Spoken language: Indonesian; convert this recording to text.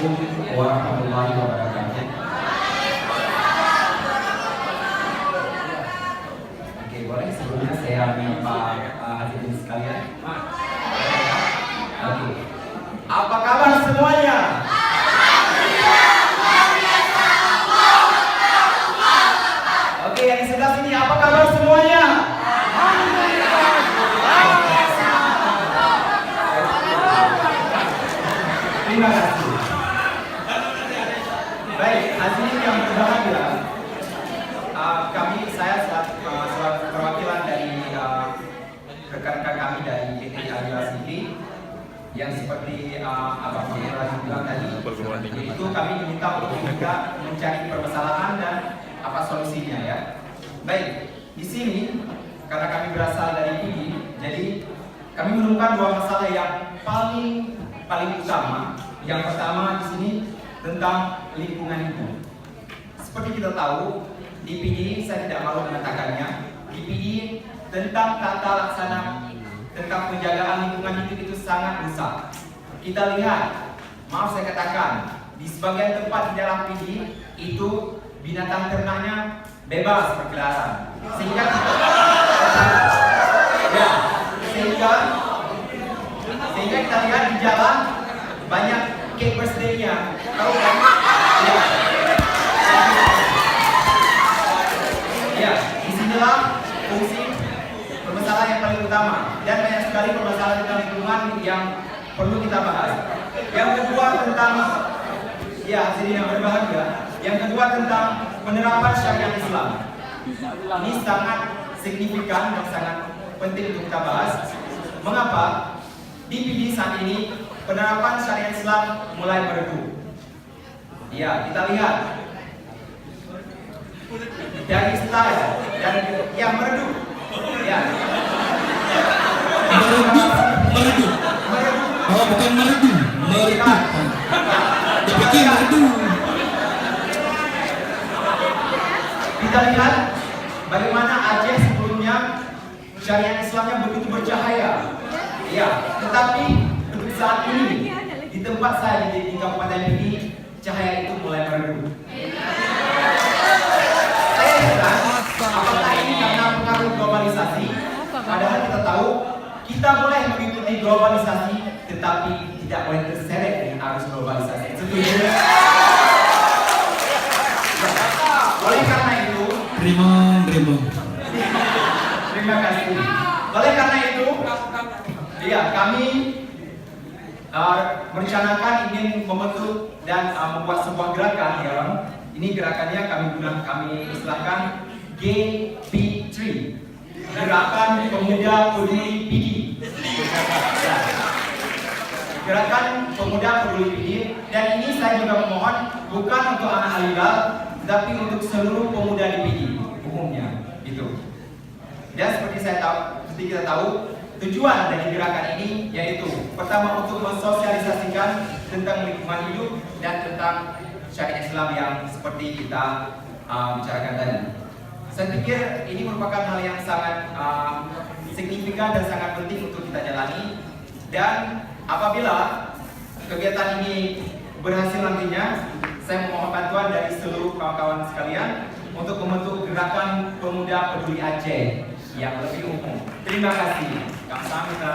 Assalamualaikum warahmatullahi wabarakatuh. Oke, boleh sebelumnya saya menyapa hadirin sekalian. Oke. Apa kabar semuanya? Oke, yang di sebelah sini apa kabar semuanya? Terima kasih. Baik, hadirin yang berbahagia, selaku perwakilan dari rekan-rekan kami dari PT Alira City yang seperti Abang Fahmi bilang tadi, itu kami diminta untuk juga mencari permasalahan dan apa solusinya ya. Baik, di sini karena kami berasal dari PD, jadi kami menemukan dua masalah yang paling utama. Yang pertama di sini tentang lingkungan hidup. Seperti kita tahu, di PD saya tidak malu mengatakannya, di PD tentang tata laksana tentang penjagaan lingkungan hidup itu sangat rusak. Kita lihat, maaf saya katakan, di sebagian tempat di dalam PD itu binatang ternaknya bebas berkeliaran, sehingga kita lihat di jalan banyak cake birthday-nya. Tahu kan? Ya, disinilah fungsi permasalahan yang paling utama, dan banyak sekali permasalahan tentang lingkungan yang perlu kita bahas. Yang kedua tentang, ya hadirin yang berbahagia, yang kedua tentang penerapan syariat Islam. Ini sangat signifikan dan sangat penting untuk kita bahas. Mengapa? Di PD saat ini penerapan syariat Islam mulai meredup. Ya, kita lihat dari style dan yang meredup. Ya. Meredup. Oh, bukan meredup. Meredup. Dipikir meredup. Kita lihat bagaimana Aceh sebelumnya syariat Islamnya begitu bercahaya. Ya, tetapi saat ini di tempat saya di Kabupaten ini cahaya itu mulai meredup. Saya heran, apakah ini karena pengaruh globalisasi? Padahal kita tahu kita boleh mengikuti globalisasi, tetapi tidak boleh terseret dengan arus globalisasi. Setuju? Oleh karena itu, terima kasih. Oleh karena itu, ya kami merencanakan ingin membentuk dan membuat sebuah gerakan ya Bang. Ini gerakannya kami istilahkan GP3, Gerakan Pemuda Peduli PD. Ya. Gerakan Pemuda Peduli PD, dan ini saya juga memohon bukan untuk anak Alira, tapi untuk seluruh pemuda di PD umumnya gitu. Dan seperti kita tahu, tujuan dari gerakan ini yaitu pertama untuk mensosialisasikan tentang lingkungan hidup dan tentang syariat Islam yang seperti kita bicarakan tadi. Saya pikir ini merupakan hal yang sangat signifikan dan sangat penting untuk kita jalani. Dan apabila kegiatan ini berhasil nantinya, saya memohon bantuan dari seluruh kawan-kawan sekalian untuk membentuk Gerakan Pemuda Peduli Aceh yang lebih umum. Terima kasih. Kamsahamnida.